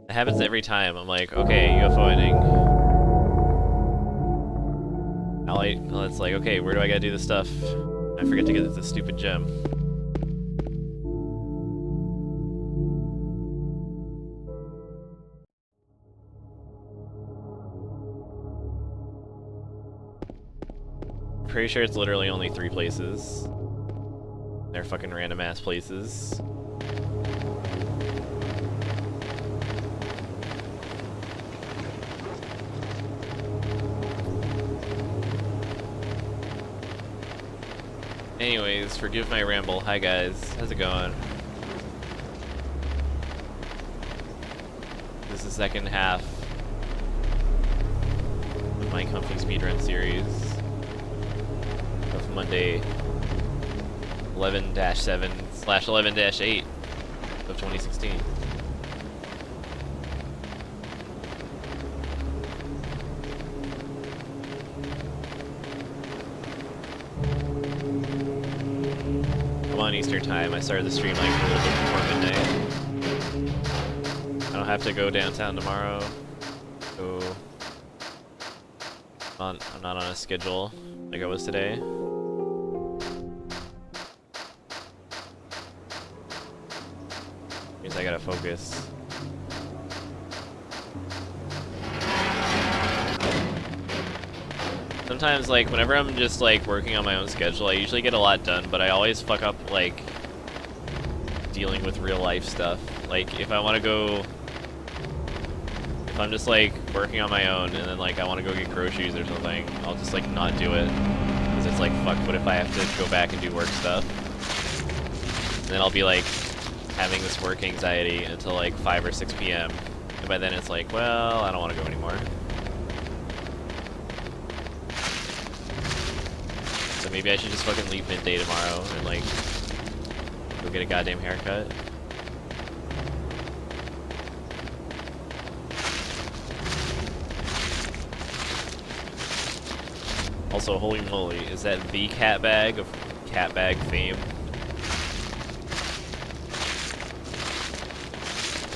It happens every time. I'm like, okay, UFO ending. Now it's like, okay, where do I gotta do this stuff? I forget to get this stupid gem. Pretty sure it's literally only 3 places. They're fucking random ass places. Anyways, forgive my ramble. Hi guys, how's it going? This is the second half of my comfy speedrun series of Monday 11-7/11-8 of 2016. Come on Eastern time, I started the stream like a little bit before midnight. I don't have to go downtown tomorrow, so I'm not on a schedule like I was today. Means I gotta focus. Sometimes, like, whenever I'm just, like, working on my own schedule, I usually get a lot done, but I always fuck up, like, dealing with real-life stuff. Like, if I want to go... If I'm just, like, working on my own, and then, like, I want to go get groceries or something, I'll just, like, not do it. Because it's like, fuck, what if I have to go back and do work stuff? And then I'll be, like, having this work anxiety until, like, 5 or 6 p.m. And by then it's like, well, I don't want to go anymore. So maybe I should just fucking leave midday tomorrow and, like, go get a goddamn haircut. Also, holy moly, is that the cat bag of cat bag fame?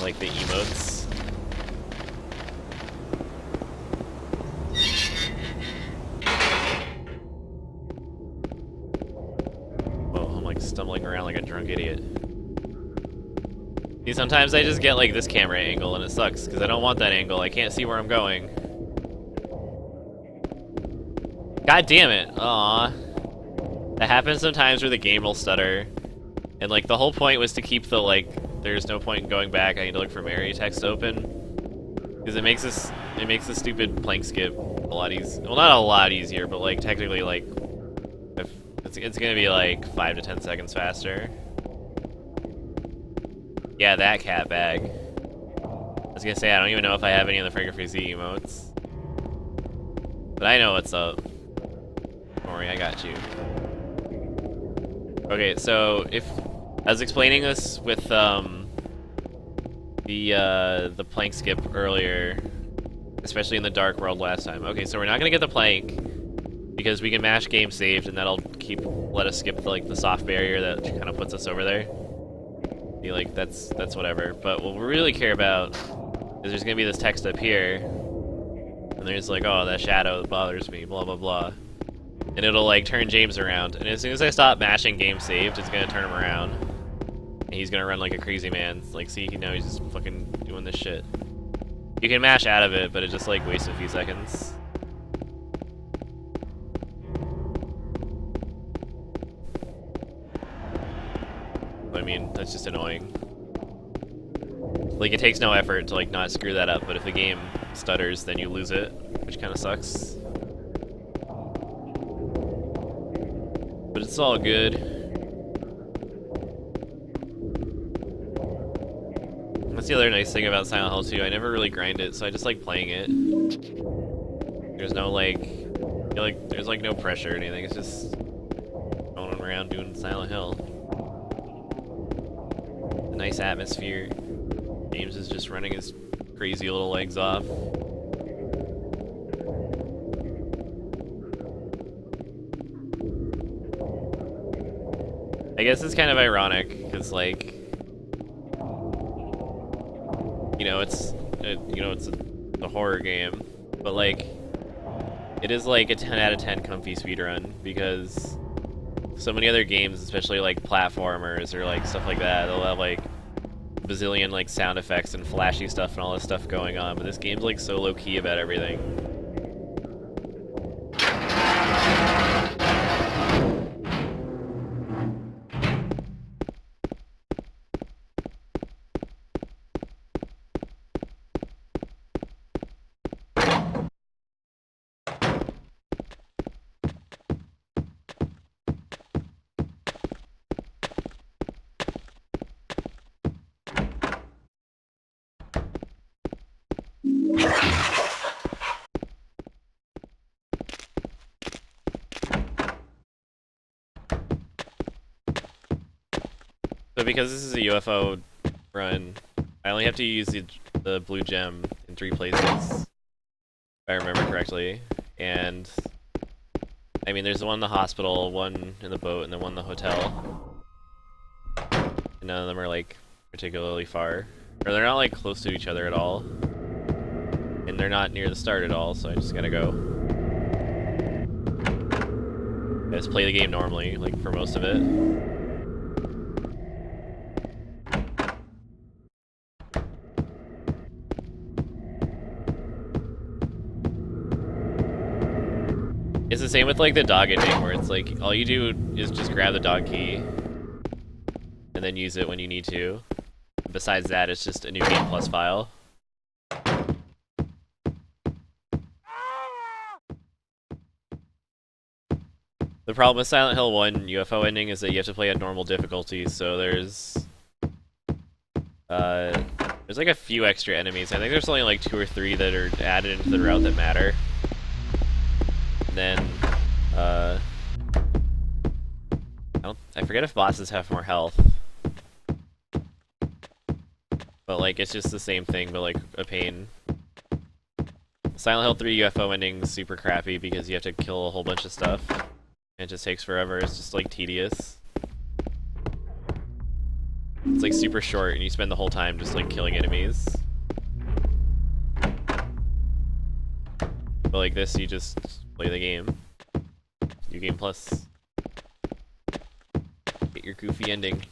Like the emotes? Whoa, I'm like stumbling around like a drunk idiot. See, sometimes I just get like this camera angle and it sucks because I don't want that angle. I can't see where I'm going. God damn it. Aw. That happens sometimes where the game will stutter. And like the whole point was to keep the like, there's no point in going back, I need to look for Mary text open. Because it makes this stupid plank skip a lot easier. Well, not a lot easier, but like technically like, if it's gonna be like 5 to 10 seconds faster. Yeah, that cat bag. I was gonna say, I don't even know if I have any of the Frigger Z emotes. But I know what's up. Don't worry, I got you. Okay, so if I was explaining this with the plank skip earlier, especially in the dark world last time. Okay, so we're not gonna get the plank because we can mash game saved, and that'll let us skip like the soft barrier that kind of puts us over there. Be like that's whatever. But what we really care about is there's gonna be this text up here, and there's like, oh, that shadow that bothers me, blah blah blah. And it'll like turn James around, and as soon as I stop mashing game saved, it's gonna turn him around. And he's gonna run like a crazy man. Like, see, now he's just fucking doing this shit. You can mash out of it, but it just like wastes a few seconds. I mean, that's just annoying. Like, it takes no effort to like not screw that up, but if the game stutters, then you lose it, which kind of sucks. But it's all good. That's the other nice thing about Silent Hill 2. I never really grind it, so I just like playing it. There's no like, there's like no pressure or anything. It's just going around doing Silent Hill. A nice atmosphere. James is just running his crazy little legs off. I I guess it's kind of ironic, because, like, it's a horror game, but, like, it is, like, a 10 out of 10 comfy speedrun, because so many other games, especially, like, platformers or, like, stuff like that, they'll have, like, bazillion, like, sound effects and flashy stuff and all this stuff going on, but this game's, like, so low-key about everything. So because this is a UFO run, I only have to use the blue gem in 3 places, if I remember correctly. And I mean, there's the one in the hospital, one in the boat, and then one in the hotel. And none of them are, like, particularly far. Or they're not, like, close to each other at all. And they're not near the start at all, so I just gotta go. I just play the game normally, like, for most of it. It's the same with, like, the dog ending, where it's like, all you do is just grab the dog key, and then use it when you need to. Besides that, it's just a new game plus file. The problem with Silent Hill 1 UFO Ending is that you have to play at normal difficulty, so there's like a few extra enemies. I think there's only like 2 or 3 that are added into the route that matter. And then, I forget if bosses have more health. But like, it's just the same thing, but like, a pain. Silent Hill 3 UFO Ending is super crappy because you have to kill a whole bunch of stuff. It just takes forever, it's just like tedious. It's like super short and you spend the whole time just like killing enemies. But like this, you just play the game. New game plus. Get your goofy ending.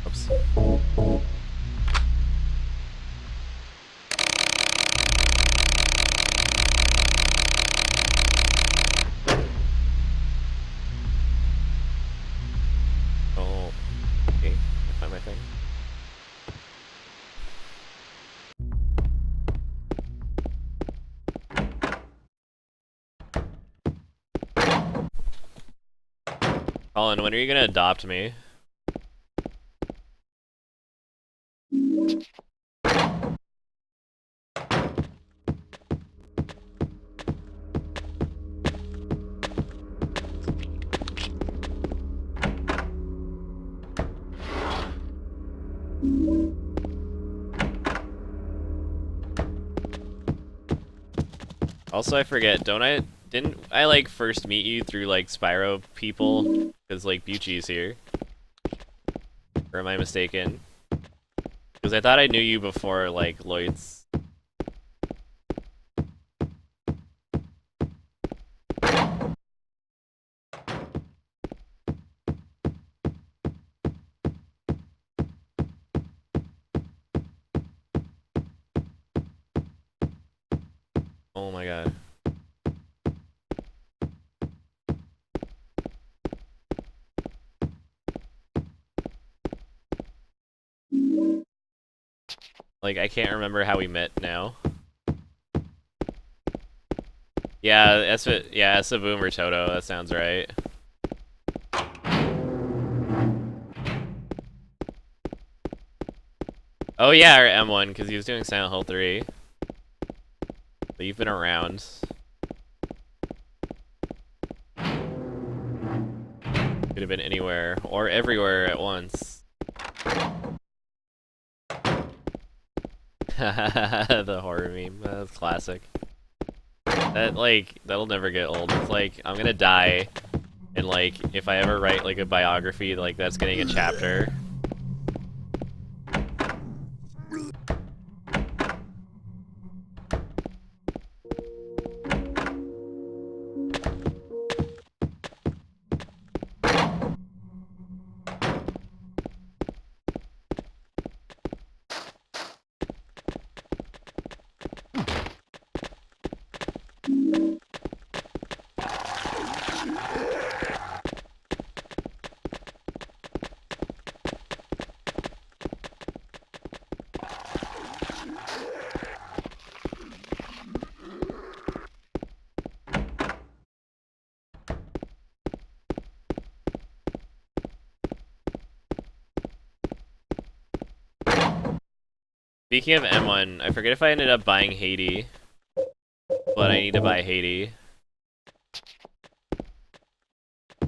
Oops. Oh, okay. I find my thing. Colin, when are you gonna adopt me? Also, I forget, didn't I, like, first meet you through, like, Spyro people? Because, like, Bucci's here. Or am I mistaken? Because I thought I knew you before, like, Lloyd's. Oh my god. Like, I can't remember how we met now. Yeah, that's a Boomer Toto, that sounds right. Oh yeah, or M1, because he was doing Silent Hill 3. But you've been around. Could have been anywhere, or everywhere at once. The horror meme, that's classic. That, like, that'll never get old. It's like, I'm gonna die, and like, if I ever write like a biography, like, that's getting a chapter. Speaking of M1, I forget if I ended up buying Haiti, but I need to buy Haiti.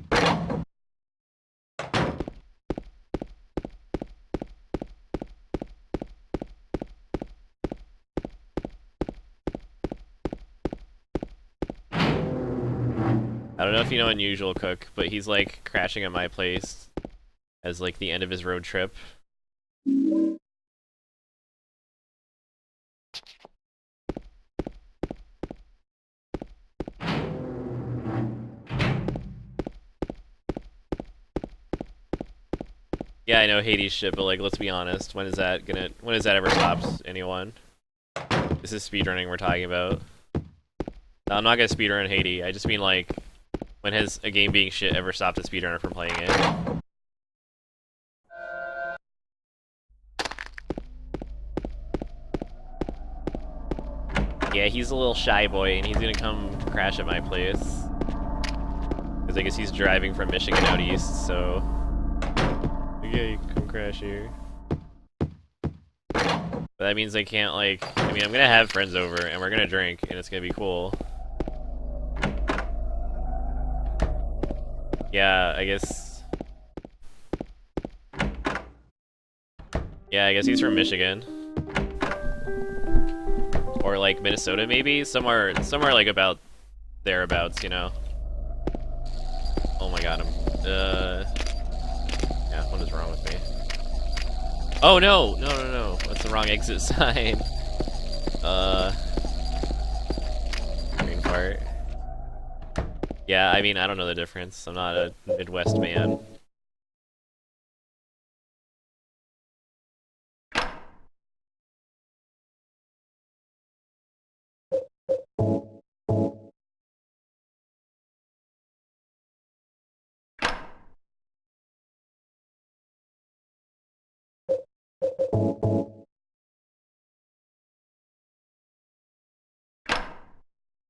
I don't know if you know Unusual Cook, but he's like crashing at my place as like the end of his road trip. Yeah, I know Hades shit, but like, let's be honest. When is that ever stopped anyone? This is speedrunning we're talking about. No, I'm not gonna speedrun Hades. I just mean like, when has a game being shit ever stopped a speedrunner from playing it? Yeah, he's a little shy boy, and he's gonna come crash at my place. Because I guess he's driving from Michigan out east, so... Yeah, you can come crash here. But that means I can't, like... I mean, I'm gonna have friends over, and we're gonna drink, and it's gonna be cool. Yeah, I guess... Yeah, I guess he's from Michigan. Or, like, Minnesota, maybe? Somewhere like, about thereabouts, you know? Oh my god, yeah, what is wrong with me? Oh, no! No. What's the wrong exit sign? Green part. Yeah, I mean, I don't know the difference. I'm not a Midwest man.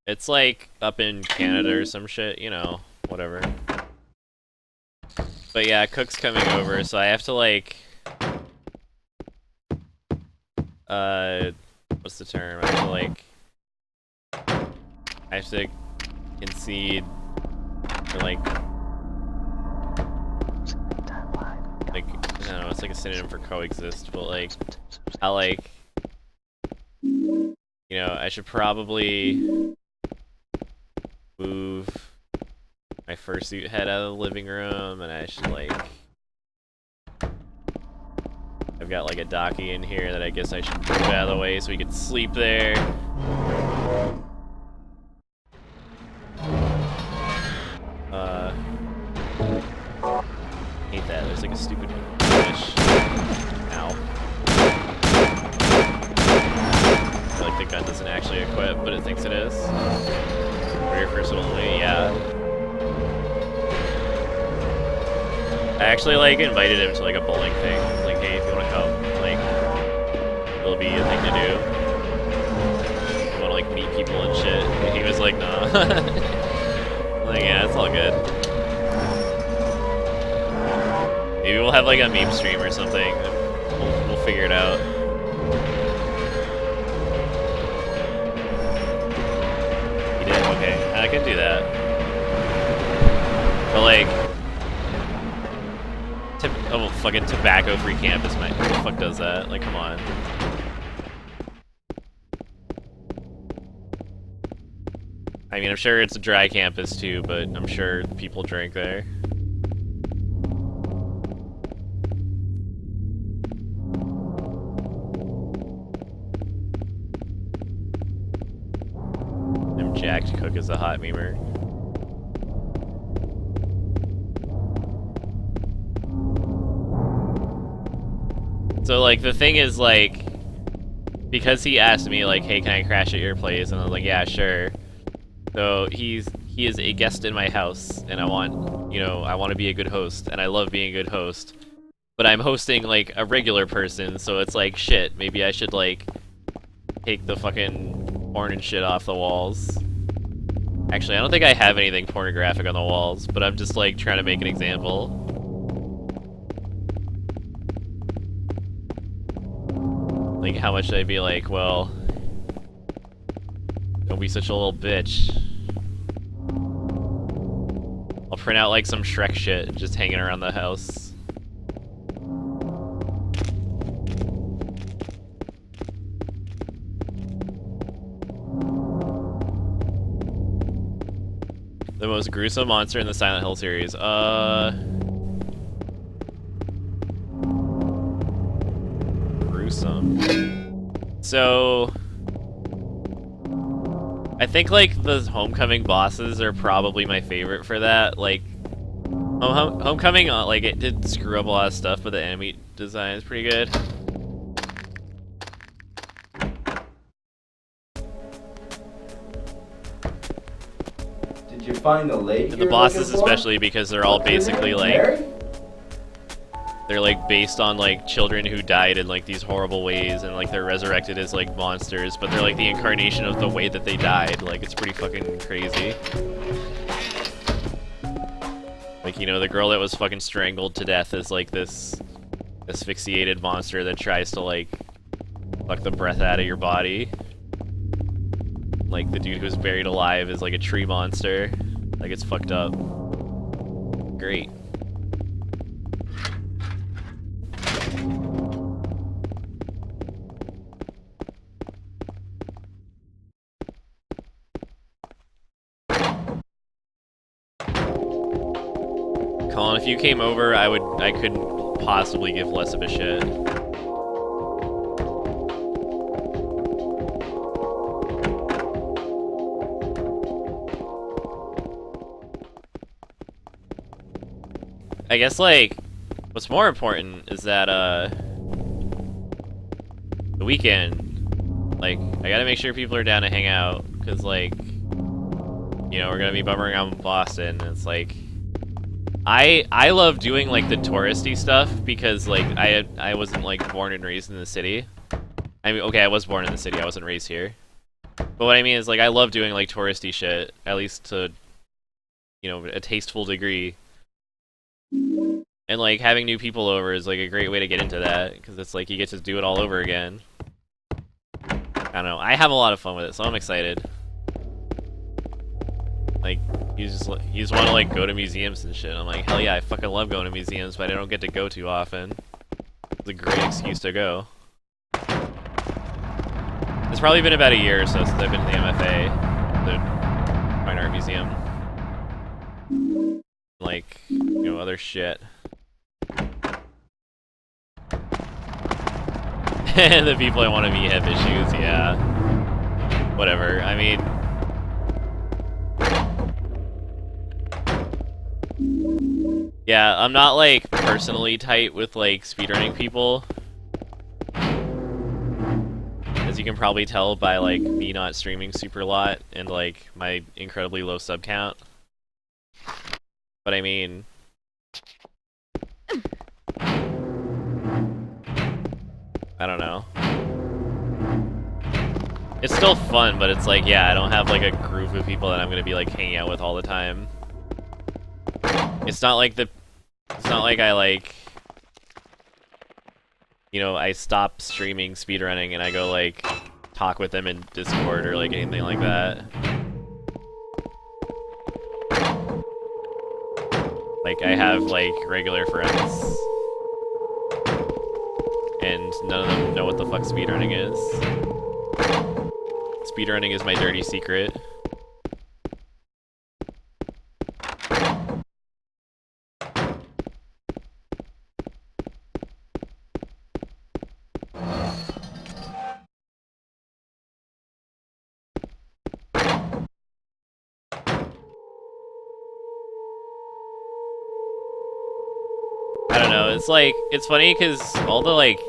It's like up in Canada or some shit, you know, whatever. But yeah, Cook's coming over, so I have to like... what's the term? I have to concede for like, I don't know, it's like a synonym for coexist, but like, you know, I should probably move my fursuit head out of the living room, and I should like, I've got like a docky in here that I guess I should move out of the way so we could sleep there. Hate that, there's like a stupid fish. Ow. I feel like the gun doesn't actually equip, but it thinks it is. Rear first only, yeah. I actually like invited him to like a bowling thing. I was like, hey, if you want to come, like, it'll be a thing to do. You want to like meet people and shit. And he was like, nah. Like, yeah, it's all good. Maybe we'll have like a meme stream or something. We'll figure it out. You did? Okay, I can do that. But like, Oh, fucking tobacco-free campus, man. Who the fuck does that? Like, come on. I mean, I'm sure it's a dry campus too, but I'm sure people drink there. I'm jacked cook as a hot memer. So, like, the thing is, like, because he asked me, like, hey, can I crash at your place? And I was like, yeah, sure. So he is a guest in my house, and I want, you know, I want to be a good host, and I love being a good host. But I'm hosting, like, a regular person, so it's like, shit, maybe I should, like, take the fucking porn and shit off the walls. Actually, I don't think I have anything pornographic on the walls, but I'm just, like, trying to make an example. Like, how much should I be like, well, don't be such a little bitch. I'll print out, like, some Shrek shit just hanging around the house. The most gruesome monster in the Silent Hill series. Gruesome. So, I think, like, the Homecoming bosses are probably my favorite for that. Like, Homecoming, like, it did screw up a lot of stuff, but the enemy design is pretty good. Did you find the lake? And the bosses, especially, because they're all basically, like, they're, like, based on, like, children who died in, like, these horrible ways, and, like, they're resurrected as, like, monsters, but they're, like, the incarnation of the way that they died. Like, it's pretty fucking crazy. Like, you know, the girl that was fucking strangled to death is, like, this asphyxiated monster that tries to, like, suck the breath out of your body. Like, the dude who's buried alive is, like, a tree monster. Like, it's fucked up. Great. Colin, if you came over, I couldn't possibly give less of a shit. I guess, like, what's more important is that, the weekend, like, I gotta make sure people are down to hang out, because, like, you know, we're gonna be bumming around Boston, and it's like, I love doing, like, the touristy stuff, because, like, I wasn't, like, born and raised in the city. I mean, okay, I was born in the city, I wasn't raised here. But what I mean is, like, I love doing, like, touristy shit, at least to, you know, a tasteful degree. And, like, having new people over is, like, a great way to get into that, because it's, like, you get to do it all over again. I don't know, I have a lot of fun with it, so I'm excited. Like, you just want to, like, go to museums and shit. I'm like, hell yeah, I fucking love going to museums, but I don't get to go too often. It's a great excuse to go. It's probably been about a year or so since I've been to the MFA, the Fine Art Museum. Like, you know, other shit. And the people I want to meet have issues, yeah. Whatever, I mean... Yeah, I'm not, like, personally tight with, like, speedrunning people. As you can probably tell by, like, me not streaming super lot and, like, my incredibly low sub count. But I mean... I don't know. It's still fun, but it's like, yeah, I don't have, like, a group of people that I'm gonna be, like, hanging out with all the time. It's not like I, like... You know, I stop streaming speedrunning and I go, like, talk with them in Discord or, like, anything like that. Like, I have, like, regular friends. just none of them know what the fuck speedrunning is. Speedrunning is my dirty secret. I don't know, it's like, it's funny because all the like,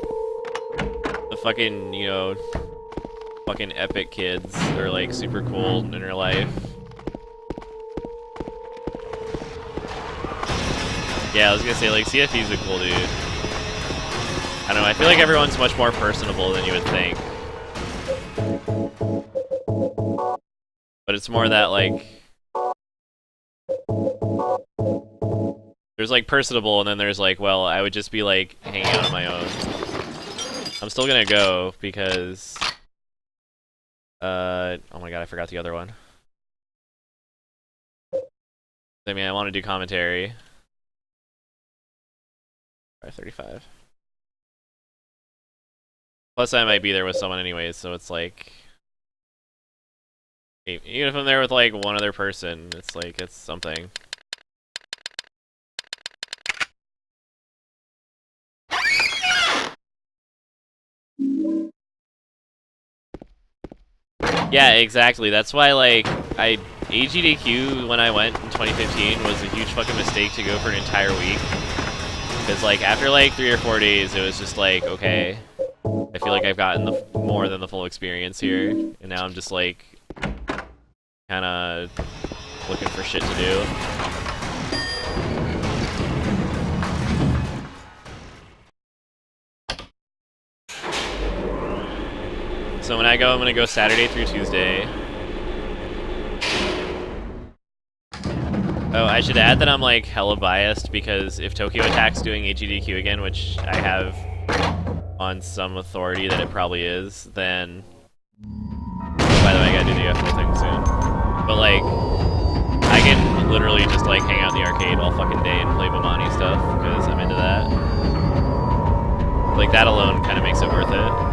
the fucking, you know, fucking epic kids are like super cool in real life. Yeah, I was gonna say, like, CFE's a cool dude. I don't know, I feel like everyone's much more personable than you would think. But it's more that, like, there's like personable, and then there's like, well, I would just be like hanging out on my own. I'm still gonna go because oh my god, I forgot the other one. I mean, I want to do commentary. 5:35. Plus I might be there with someone anyways, so it's like, even if I'm there with like one other person, it's like, it's something. Yeah, exactly. That's why, like, AGDQ when I went in 2015 was a huge fucking mistake to go for an entire week. Because, like, after like 3 or 4 days, it was just like, okay, I feel like I've gotten more than the full experience here, and now I'm just like, kind of looking for shit to do. So when I go, I'm gonna go Saturday through Tuesday. Oh, I should add that I'm like hella biased because if Tokyo Attack's doing AGDQ again, which I have on some authority that it probably is, then... By the way, I gotta do the UFO thing soon. But like, I can literally just like hang out in the arcade all fucking day and play Bomani stuff because I'm into that. Like, that alone kind of makes it worth it.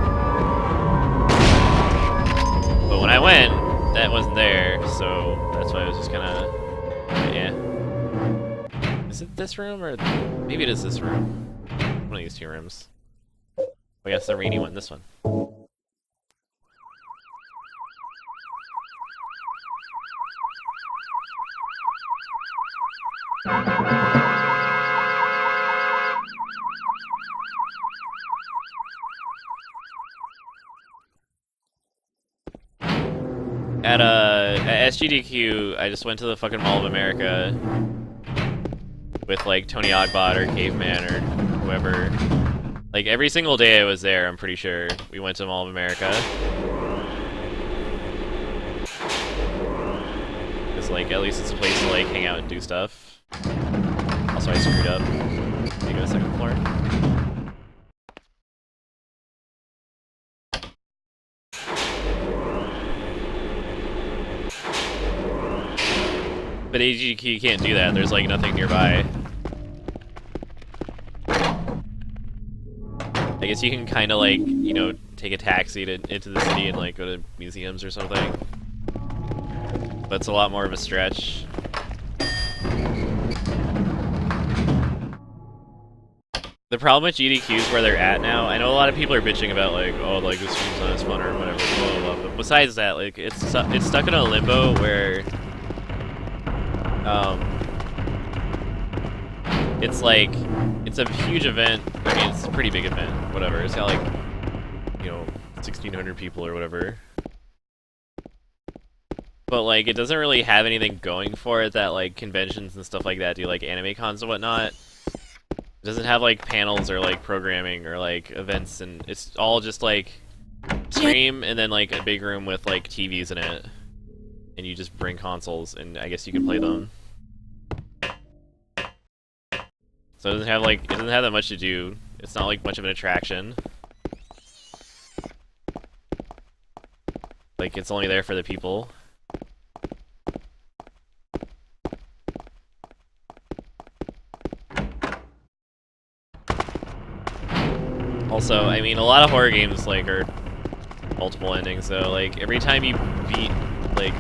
But when I went, that wasn't there, so that's why I was just kind of... Yeah. Is it this room, or... Maybe it is this room. One of these two rooms. Oh, yes, the rainy one, this one. At SGDQ, I just went to the fucking Mall of America with like Tony Oddbot or Caveman or whoever. Like every single day I was there, I'm pretty sure. We went to Mall of America. Cause like at least it's a place to like hang out and do stuff. Also, I screwed up. Can you go to the second floor? But AGQ can't do that, there's like nothing nearby. I guess you can kind of like, you know, take a taxi into the city and like go to museums or something. But it's a lot more of a stretch. The problem with GDQ is where they're at now. I know a lot of people are bitching about like, oh, like this stream's not as fun or whatever, blah, blah, blah. But besides that, like it's stuck in a limbo where it's like, it's a huge event. I mean, it's a pretty big event, whatever. It's got like, you know, 1,600 people or whatever. But like, it doesn't really have anything going for it that like conventions and stuff like that do, like anime cons and whatnot. It doesn't have like panels or like programming or like events, and it's all just like stream and then like a big room with like TVs in it. And you just bring consoles and I guess you can play them. So it doesn't have like, it doesn't have that much to do. It's not like much of an attraction. Like it's only there for the people. Also, I mean, a lot of horror games like are multiple endings, so like every time you beat like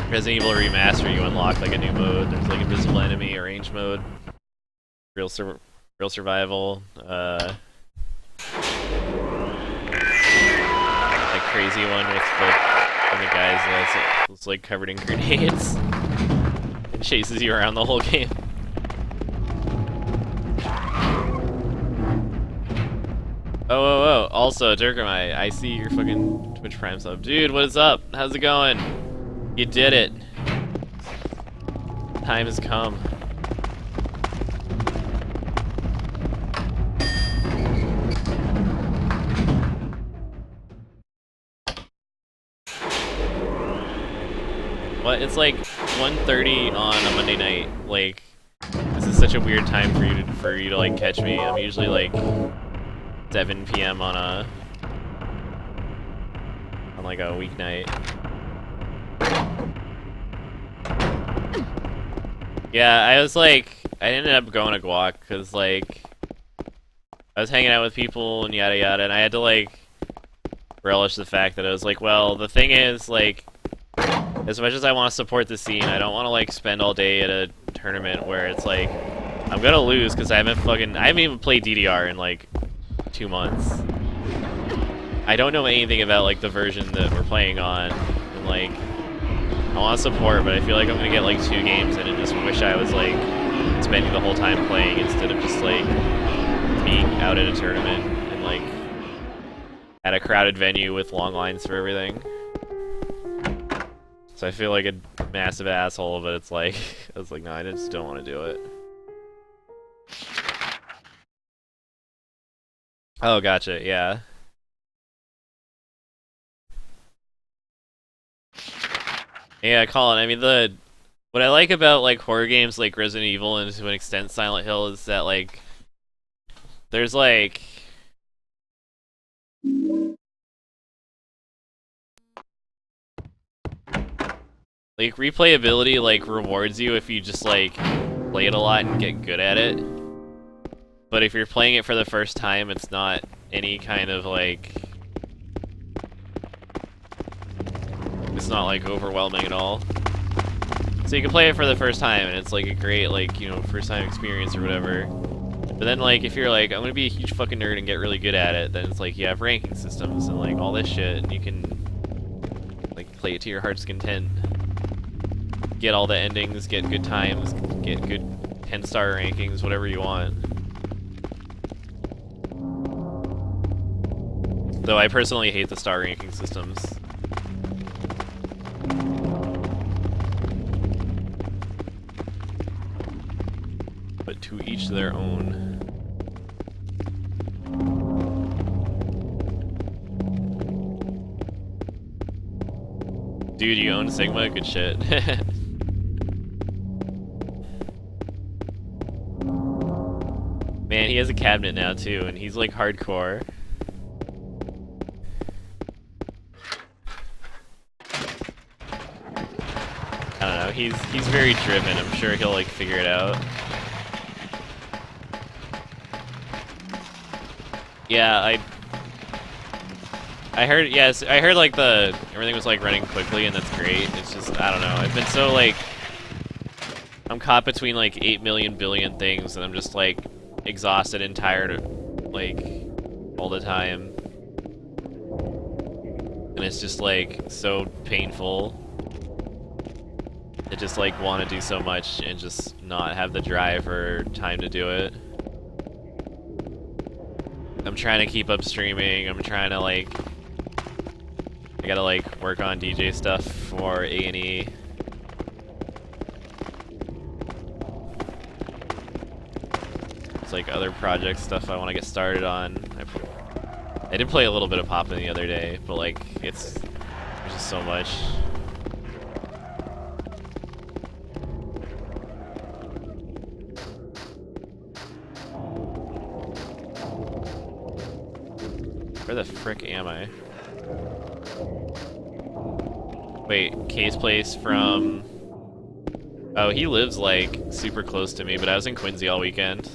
Resident Evil Remaster, you unlock like a new mode. There's like invisible enemy, arrange mode, real survival, like crazy one with the guys that's like covered in grenades and chases you around the whole game. Oh, also, Durkamai, I see your fucking Twitch Prime sub. Dude, what is up? How's it going? You did it. Time has come. What? It's like 1:30 on a Monday night. Like, this is such a weird time for you to like catch me. I'm usually like 7 p.m. on like a weeknight. Yeah, I ended up going to Guac because like I was hanging out with people and yada yada, and I had to like relish the fact that I was like, well, the thing is like, as much as I want to support the scene, I don't want to like spend all day at a tournament where it's like I'm gonna lose because I haven't even played DDR in like 2 months. I don't know anything about like the version that we're playing on, and like I want to support, but I feel like I'm gonna get like 2 games in and just wish I was like spending the whole time playing instead of just like being out at a tournament and like at a crowded venue with long lines for everything. So I feel like a massive asshole, but it's like I was like, no, I just don't want to do it. Oh, gotcha, yeah. Yeah, Colin, I mean, what I like about, like, horror games like Resident Evil and to an extent Silent Hill is that, like, there's, like... Like, replayability, like, rewards you if you just, like, play it a lot and get good at it. But if you're playing it for the first time, it's not any kind of, like... It's not, like, overwhelming at all. So you can play it for the first time, and it's, like, a great, like, you know, first-time experience or whatever. But then, like, if you're like, I'm gonna be a huge fucking nerd and get really good at it, then it's like you have ranking systems and, like, all this shit, and you can, like, play it to your heart's content. Get all the endings, get good times, get good 10-star rankings, whatever you want. Though I personally hate the star ranking systems. But to each their own. Dude, you own Sigma? Good shit. Man, he has a cabinet now too, and he's like hardcore. I don't know, he's very driven. I'm sure he'll like figure it out. Yeah, I heard, yes, I heard like everything was like running quickly, and that's great. It's just, I don't know, I've been so like, I'm caught between like 8 million billion things, and I'm just like exhausted and tired like all the time. And it's just like so painful to just like want to do so much and just not have the drive or time to do it. I'm trying to keep up streaming, I'm trying to like, I gotta like work on DJ stuff for A&E. It's like other project stuff I want to get started on. I did play a little bit of Poppin' the other day, but like there's just so much. Where the frick am I? Wait, Kay's place from... Oh, he lives like super close to me, but I was in Quincy all weekend.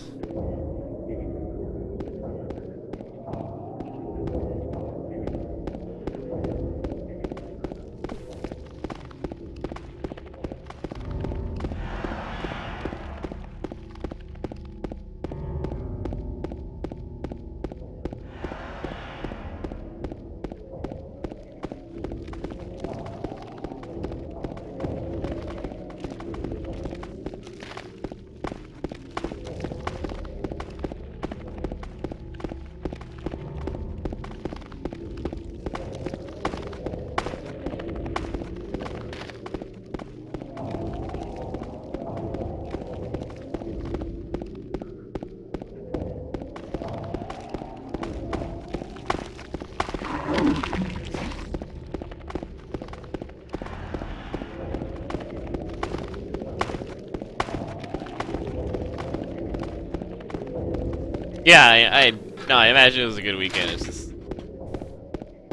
Yeah, no, I imagine it was a good weekend. It's just,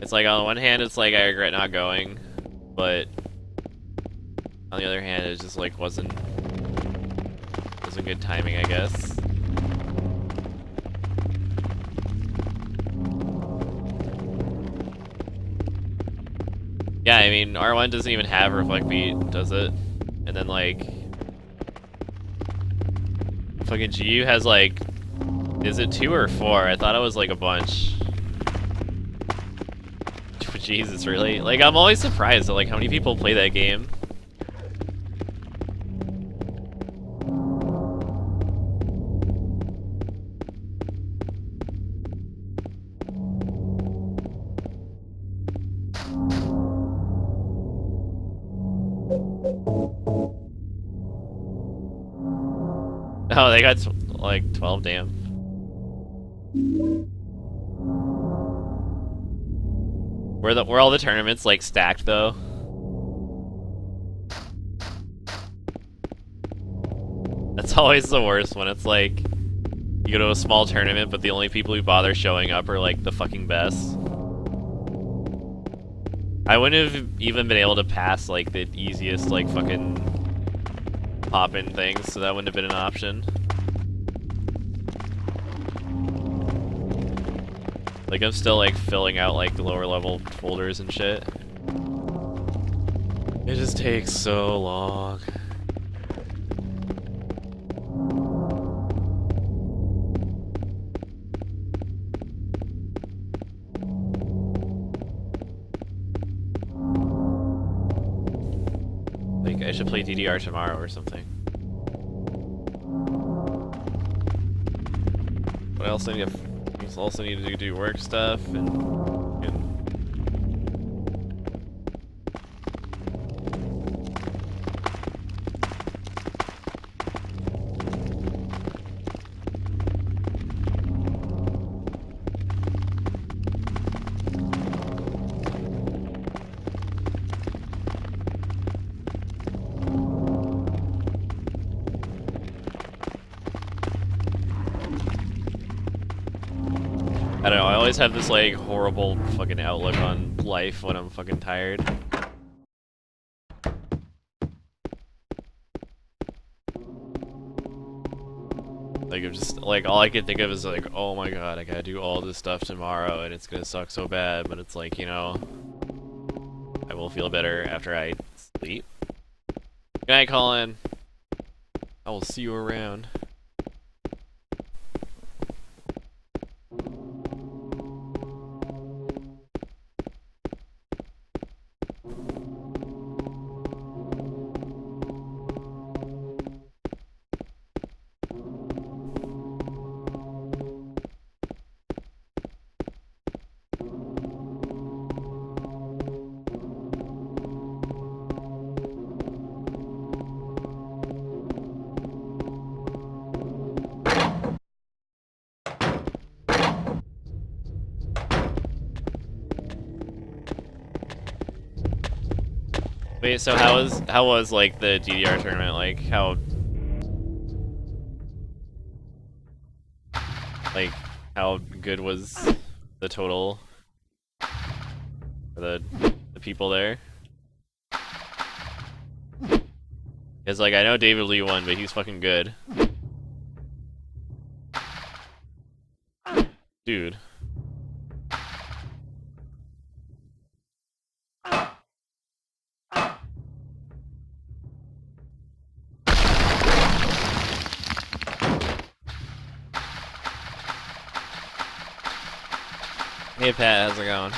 it's like on the one hand, it's like I regret not going, but on the other hand, it just like wasn't good timing, I guess. Yeah, I mean, R1 doesn't even have reflect beat, does it? And then like, fucking GU has like, is it 2 or 4? I thought it was like a bunch. Jesus, really? Like, I'm always surprised at like how many people play that game. Oh, they got like 12, damn. Were all the tournaments like stacked though? That's always the worst when it's like you go to a small tournament, but the only people who bother showing up are like the fucking best. I wouldn't have even been able to pass like the easiest like fucking hop-in things, so that wouldn't have been an option. Like I'm still like filling out like lower level folders and shit. It just takes so long. Like I should play DDR tomorrow or something. What else I need to also need to do work stuff and I don't know, I always have this like horrible fucking outlook on life when I'm fucking tired. Like I'm just like all I can think of is like, oh my god, I gotta do all this stuff tomorrow and it's gonna suck so bad, but it's like, you know, I will feel better after I sleep. Good night, Colin. I will see you around. Wait, so how was like the DDR tournament? Like how good was the total for the people there? Because like I know David Lee won, but he's fucking good. Dude. Hey Pat, how's it going?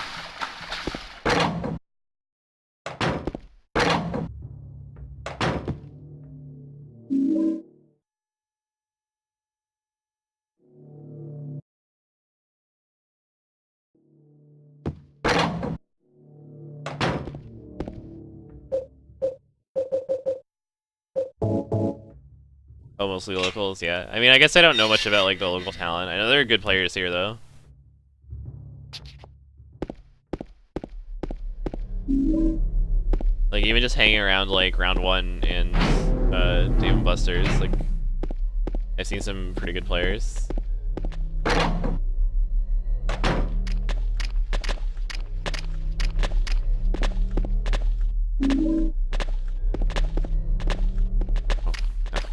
Oh, mostly locals, yeah. I mean, I guess I don't know much about like the local talent. I know there are good players here though. Like, even just hanging around, like, round 1 and, Dave & Buster's, like, I've seen some pretty good players.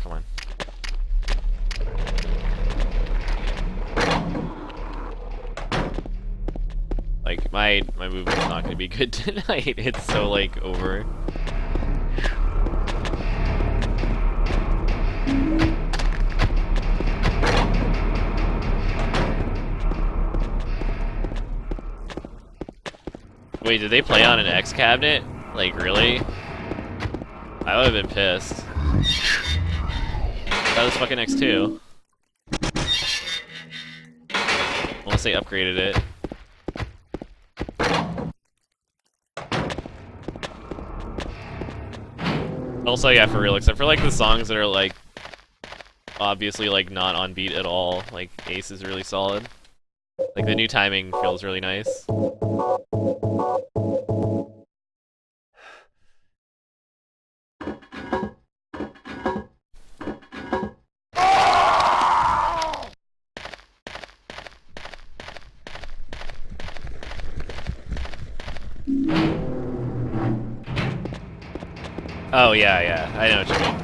Come on. Like, my movement's not gonna be good tonight. It's so, like, over. Wait, did they play on an X cabinet? Like, really? I would've been pissed. That was fucking X2. Unless they upgraded it. Also, yeah, for real, except for, like, the songs that are, like, obviously, like, not on beat at all. Like, Ace is really solid. Like, the new timing feels really nice. Oh, yeah, I know what you mean.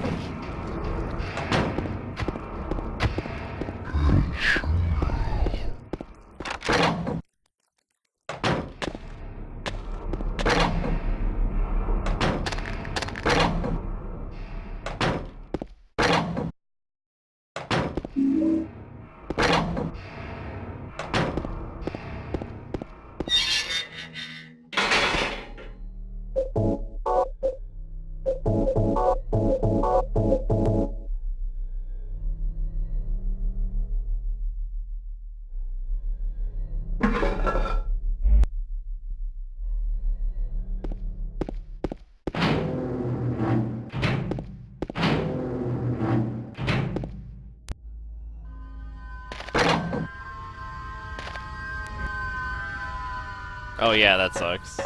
Oh yeah, that sucks.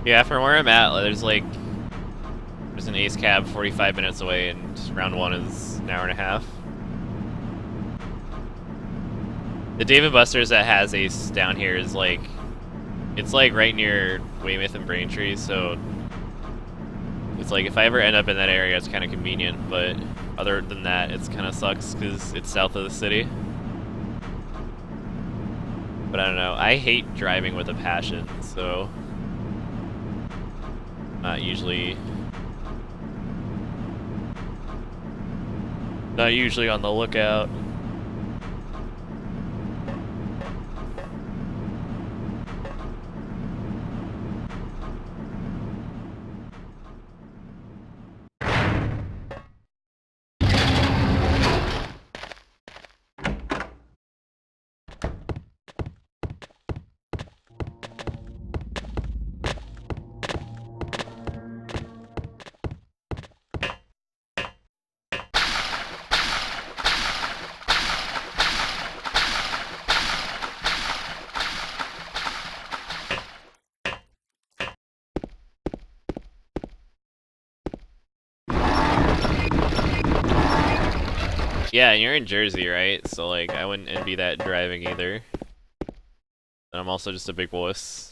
Yeah, from where I'm at, there's an Ace cab 45 minutes away, and round 1 is an hour and a half. The Dave & Buster's that has Ace down here is like, it's like right near Weymouth and Braintree, so it's like if I ever end up in that area, it's kind of convenient, but other than that, it's kind of sucks because it's south of the city. But I don't know, I hate driving with a passion, so not usually on the lookout. Yeah, and you're in Jersey, right? So, like, I wouldn't envy that driving either. And I'm also just a big wuss.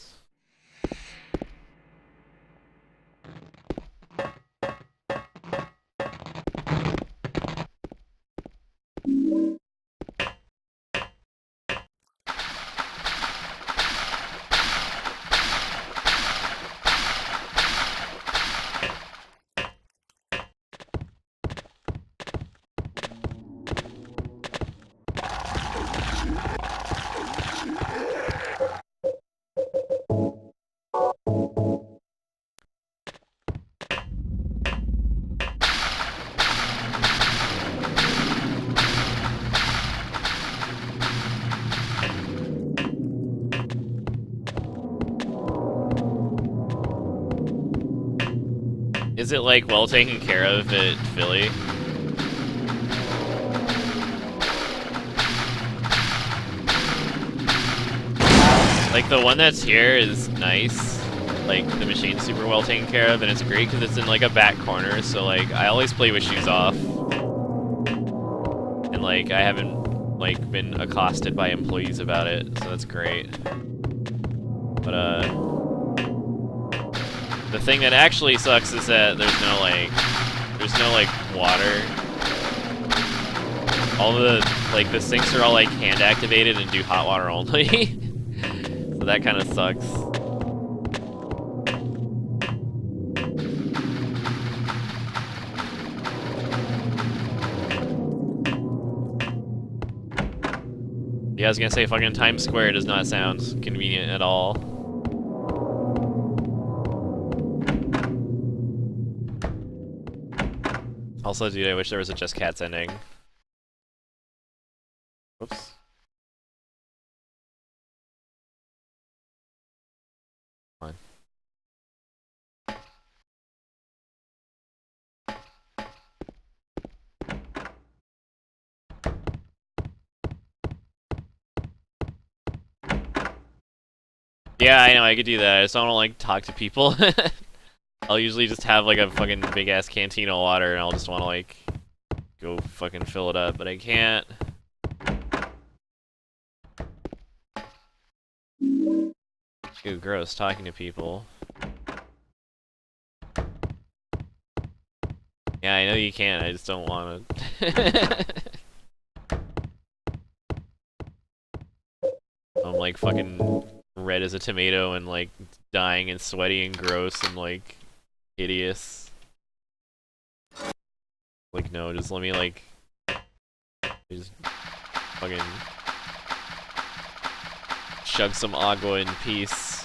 Is it like well taken care of at Philly? Like the one that's here is nice. Like the machine's super well taken care of, and it's great because it's in like a back corner. So like I always play with shoes off, and like I haven't like been accosted by employees about it, so that's great. But the thing that actually sucks is that there's no like water. All the like the sinks are all like hand activated and do hot water only. So that kind of sucks. Yeah, I was gonna say fucking Times Square does not sound convenient at all. Also, dude, I wish there was a Just Cats ending. Whoops. Come on. Yeah, I know, I could do that. I just don't want to, like, talk to people. I'll usually just have, like, a fucking big-ass canteen of water, and I'll just want to, like, go fucking fill it up, but I can't. Ew, gross, talking to people. Yeah, I know you can, I just don't want to. I'm, like, fucking red as a tomato and, like, dying and sweaty and gross and, like, hideous. Like, no, just let me, like, just fucking chug some agua in peace.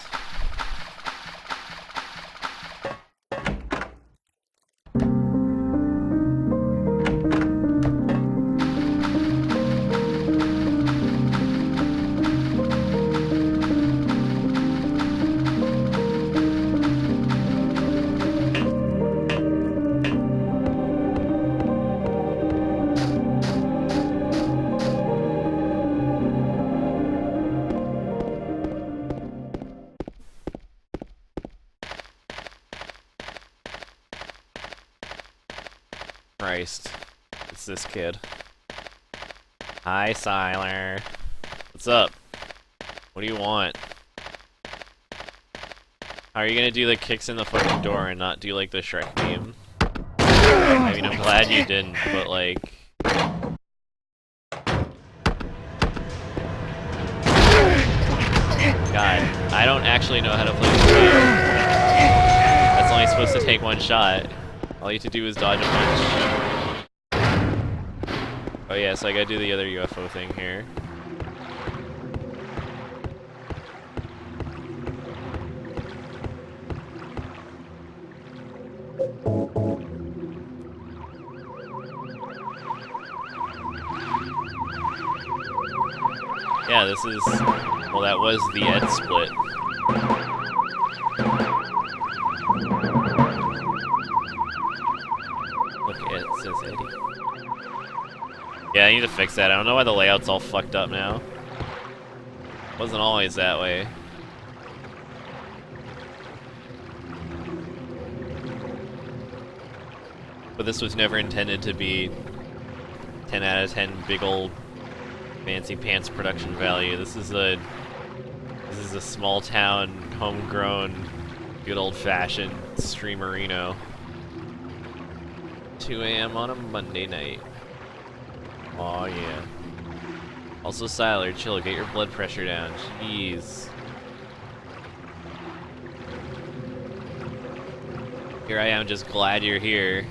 Christ. It's this kid. Hi, Siler. What's up? What do you want? How are you gonna do the kicks in the fucking door and not do, like, the Shrek meme? I mean, I'm glad you didn't, but, like... God, I don't actually know how to play this game. That's only supposed to take one shot. All you have to do is dodge a punch. Oh yeah, so I gotta do the other UFO thing here. Yeah, this is... well, that was the Ed split. Look, it says Eddie. Yeah, I need to fix that. I don't know why the layout's all fucked up now. It wasn't always that way. But this was never intended to be 10 out of 10 big old fancy pants production value. This is a small town, homegrown, good old fashioned streamerino. 2 a.m. on a Monday night. Aw, yeah. Also, Siler, chill, get your blood pressure down. Jeez. Here I am, just glad you're here.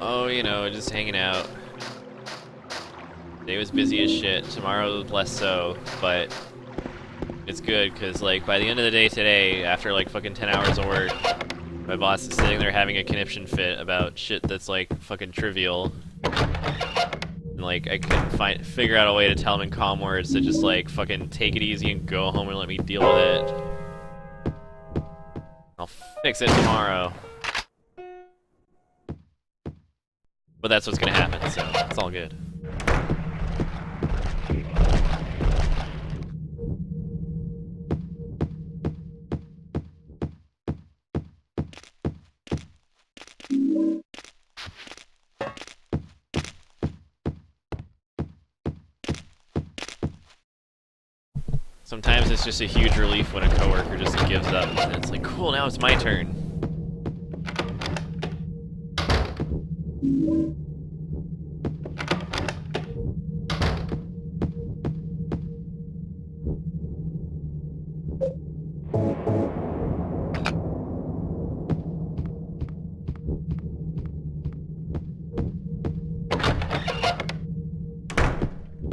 Oh, you know, just hanging out. Today was busy as shit. Tomorrow less so, but it's good because like by the end of the day today, after like fucking 10 hours of work, my boss is sitting there having a conniption fit about shit that's like fucking trivial. And like I couldn't figure out a way to tell him in calm words to just like fucking take it easy and go home and let me deal with it. I'll fix it tomorrow. But that's what's gonna happen, so it's all good. Sometimes it's just a huge relief when a coworker just gives up, and it's like, cool, now it's my turn.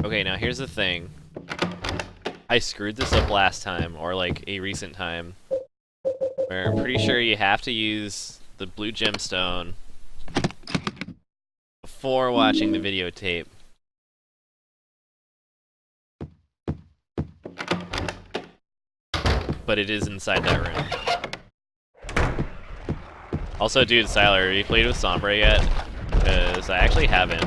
Okay, now here's the thing. I screwed this up last time, or like a recent time, where I'm pretty sure you have to use the blue gemstone before watching the videotape. But it is inside that room. Also, dude, Siler, have you played with Sombra yet? Because I actually haven't.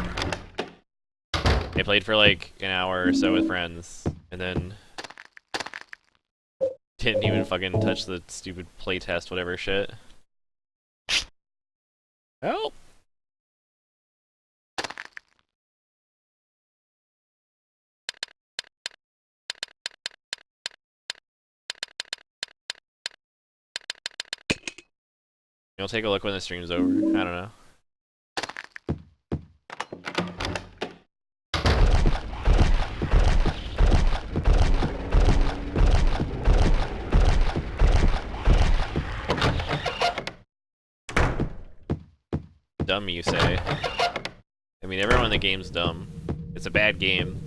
I played for like an hour or so with friends, and then didn't even fucking touch the stupid playtest whatever shit. Help! You'll take a look when the stream's over. I don't know. Dumb, you say? I mean, everyone in the game's dumb. It's a bad game.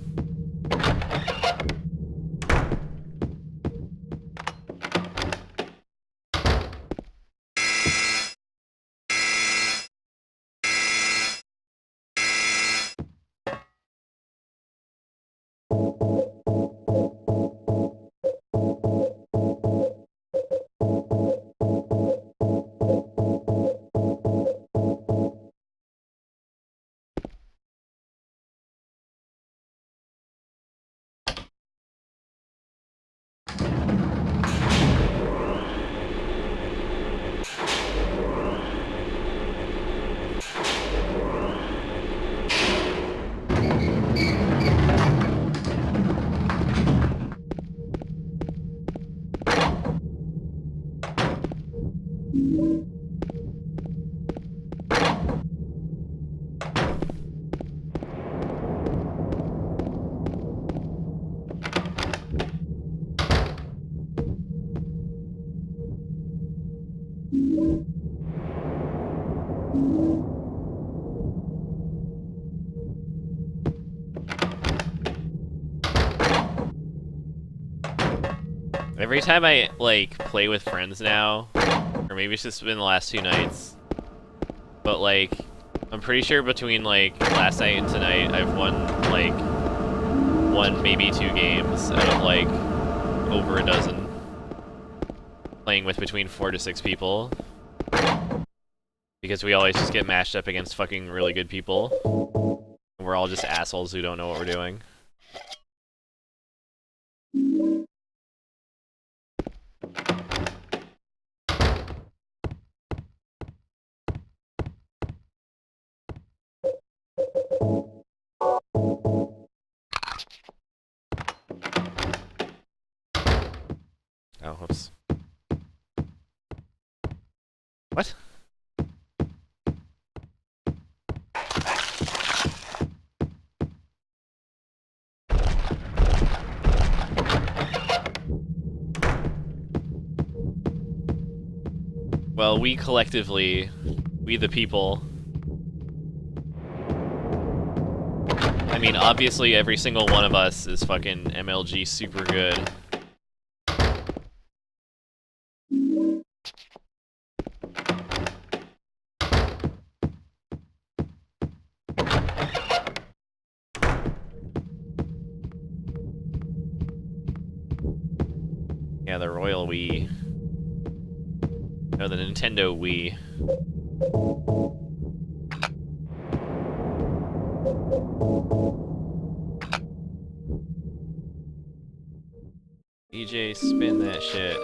Every time I, like, play with friends now, or maybe it's just been the last 2 nights, but, like, I'm pretty sure between, like, last night and tonight, I've won, like, 1, maybe 2 games out of, like, over a dozen. Playing with between 4 to 6 people. Because we always just get matched up against fucking really good people. And we're all just assholes who don't know what we're doing. Oh, whoops. What? Well, we collectively, we the people, I mean, obviously every single one of us is fucking MLG super good. Yeah, the Royal Wii. No, the Nintendo Wii. DJ, spin that shit.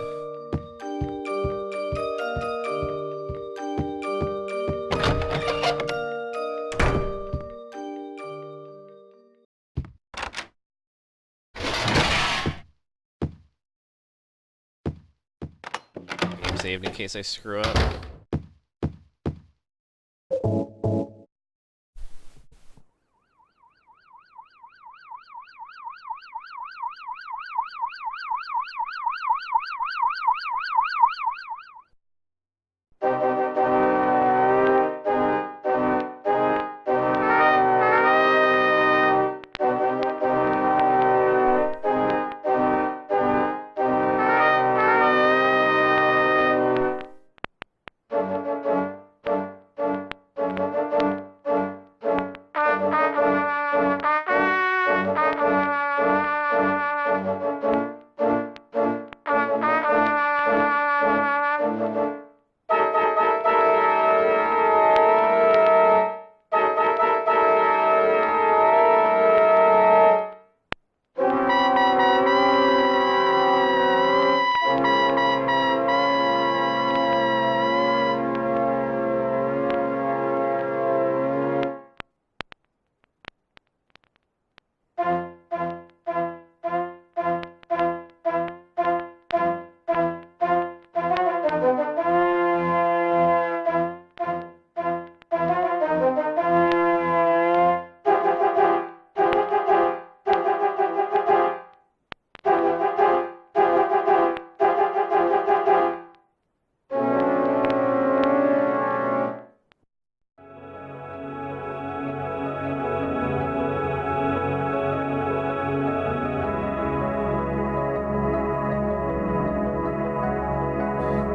Game saved in case I screw up.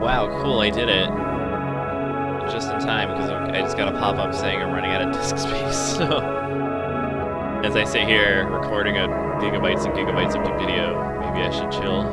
Wow, cool, I did it. Just in time, because I just got a pop-up saying I'm running out of disk space, so... As I sit here recording a gigabytes and gigabytes of video, maybe I should chill.